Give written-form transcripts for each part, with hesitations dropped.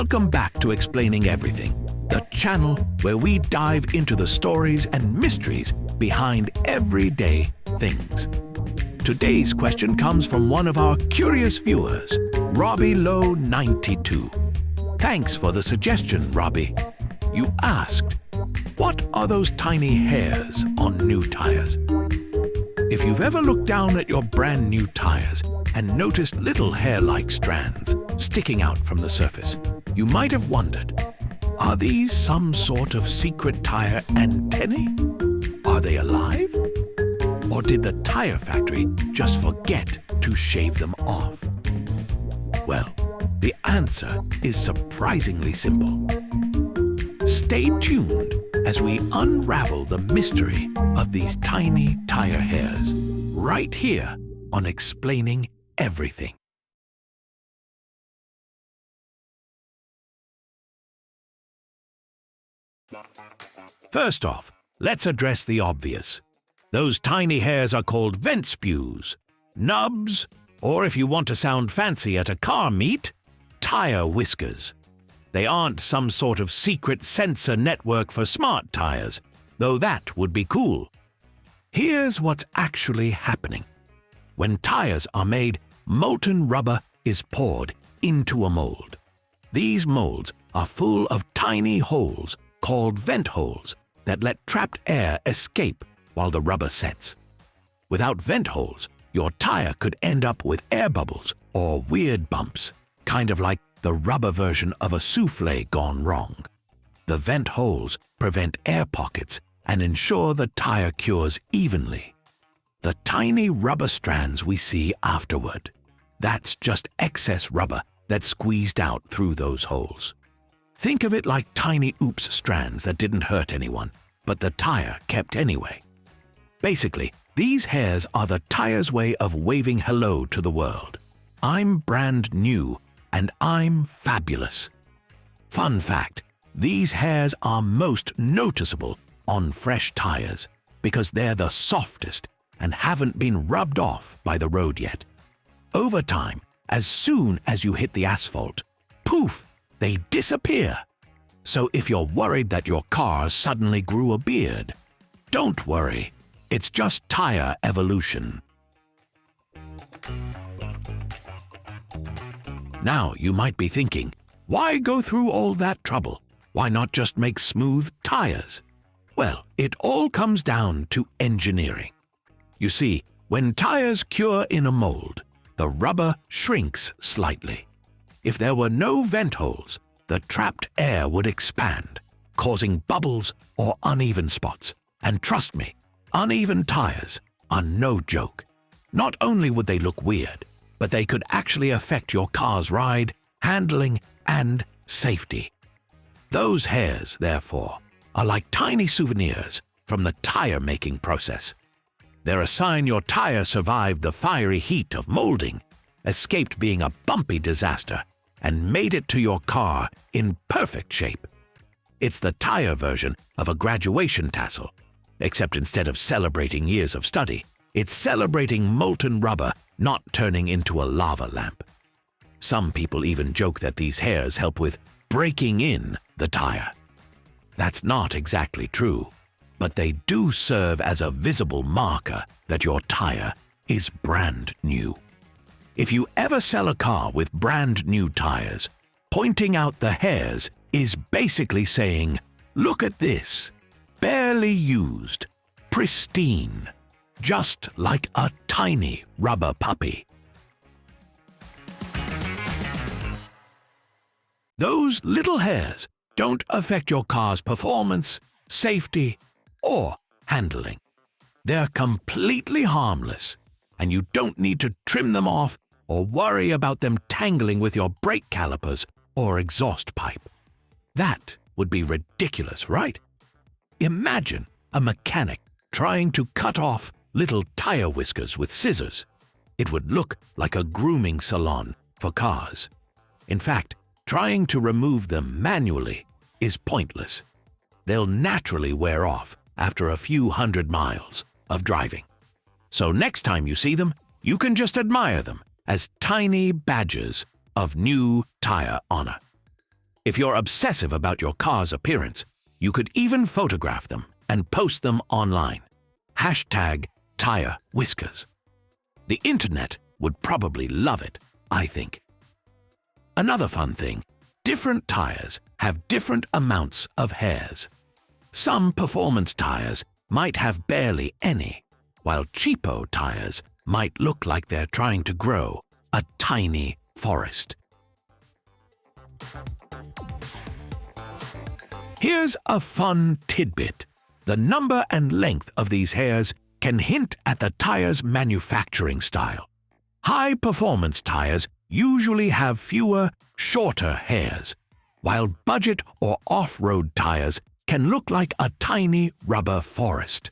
Welcome back to Explaining Everything, the channel where we dive into the stories and mysteries behind everyday things. Today's question comes from one of our curious viewers, Robbie Low 92. Thanks for the suggestion, Robbie. You asked, what are those tiny hairs on new tires? If you've ever looked down at your brand new tires and noticed little hair-like strands sticking out from the surface, you might have wondered, are these some sort of secret tire antennae? Are they alive? Or did the tire factory just forget to shave them off? Well, the answer is surprisingly simple. Stay tuned as we unravel the mystery of these tiny tire hairs right here on Explaining Everything. First off, let's address the obvious. Those tiny hairs are called vent spews, nubs, or if you want to sound fancy at a car meet, tire whiskers. They aren't some sort of secret sensor network for smart tires, though that would be cool. Here's what's actually happening. When tires are made, molten rubber is poured into a mold. These molds are full of tiny holes called vent holes that let trapped air escape while the rubber sets. Without vent holes, your tire could end up with air bubbles or weird bumps, kind of like the rubber version of a souffle gone wrong. The vent holes prevent air pockets and ensure the tire cures evenly. The tiny rubber strands we see afterward, that's just excess rubber that squeezed out through those holes. Think of it like tiny oops strands that didn't hurt anyone, but the tire kept anyway. Basically, these hairs are the tire's way of waving hello to the world. I'm brand new, and I'm fabulous. Fun fact, these hairs are most noticeable on fresh tires because they're the softest and haven't been rubbed off by the road yet. Over time, as soon as you hit the asphalt, poof, they disappear. So if you're worried that your car suddenly grew a beard, don't worry, it's just tire evolution. Now you might be thinking, why go through all that trouble? Why not just make smooth tires? Well, it all comes down to engineering. You see, when tires cure in a mold, the rubber shrinks slightly. If there were no vent holes, the trapped air would expand, causing bubbles or uneven spots. And trust me, uneven tires are no joke. Not only would they look weird, but they could actually affect your car's ride, handling, and safety. Those hairs, therefore, are like tiny souvenirs from the tire-making process. They're a sign your tire survived the fiery heat of molding, escaped being a bumpy disaster, and made it to your car in perfect shape. It's the tire version of a graduation tassel, except instead of celebrating years of study, it's celebrating molten rubber not turning into a lava lamp. Some people even joke that these hairs help with breaking in the tire. That's not exactly true, but they do serve as a visible marker that your tire is brand new. If you ever sell a car with brand new tires, pointing out the hairs is basically saying, look at this, barely used, pristine, just like a tiny rubber puppy. Those little hairs don't affect your car's performance, safety, or handling. They're completely harmless, and you don't need to trim them off or worry about them tangling with your brake calipers or exhaust pipe. That would be ridiculous, right? Imagine a mechanic trying to cut off little tire whiskers with scissors. It would look like a grooming salon for cars. In fact, trying to remove them manually is pointless. They'll naturally wear off after a few hundred miles of driving. So next time you see them, you can just admire them as tiny badges of new tire honor. If you're obsessive about your car's appearance, you could even photograph them and post them online. #TireWhiskers. The internet would probably love it, I think. Another fun thing, different tires have different amounts of hairs. Some performance tires might have barely any, while cheapo tires might look like they're trying to grow a tiny forest. Here's a fun tidbit. The number and length of these hairs can hint at the tire's manufacturing style. High-performance tires usually have fewer, shorter hairs, while budget or off-road tires can look like a tiny rubber forest.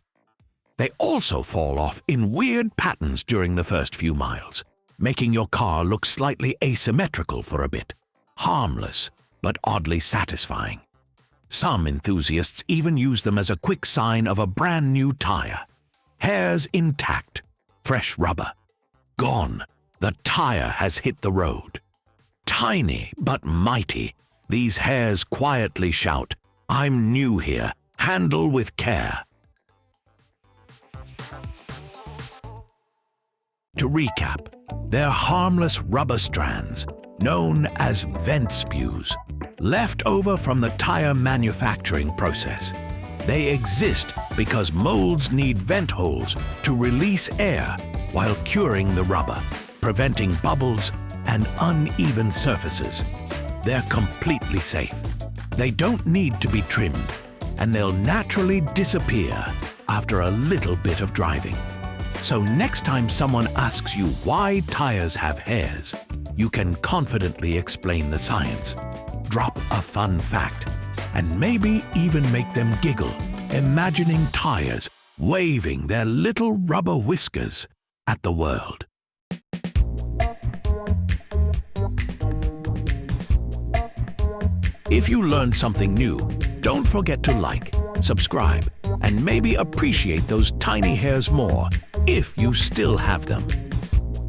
They also fall off in weird patterns during the first few miles, making your car look slightly asymmetrical for a bit. Harmless, but oddly satisfying. Some enthusiasts even use them as a quick sign of a brand new tire. Hairs intact, fresh rubber. Gone. The tire has hit the road. Tiny but mighty, these hairs quietly shout, "I'm new here. Handle with care." To recap, they're harmless rubber strands, known as vent spews, left over from the tire manufacturing process. They exist because molds need vent holes to release air while curing the rubber, preventing bubbles and uneven surfaces. They're completely safe. They don't need to be trimmed, and they'll naturally disappear after a little bit of driving. So next time someone asks you why tires have hairs, you can confidently explain the science, drop a fun fact, and maybe even make them giggle, imagining tires waving their little rubber whiskers at the world. If you learned something new, don't forget to like, subscribe, and maybe appreciate those tiny hairs more if you still have them.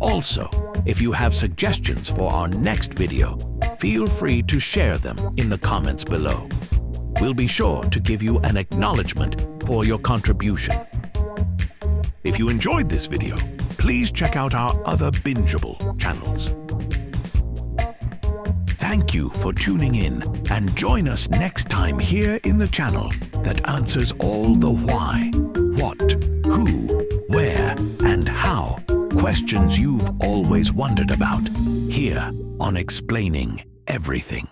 Also, if you have suggestions for our next video, feel free to share them in the comments below. We'll be sure to give you an acknowledgement for your contribution. If you enjoyed this video, please check out our other bingeable channels. Thank you for tuning in, and join us next time here in the channel that answers all the why, what, who, where, and how questions you've always wondered about, here on Explaining Everything.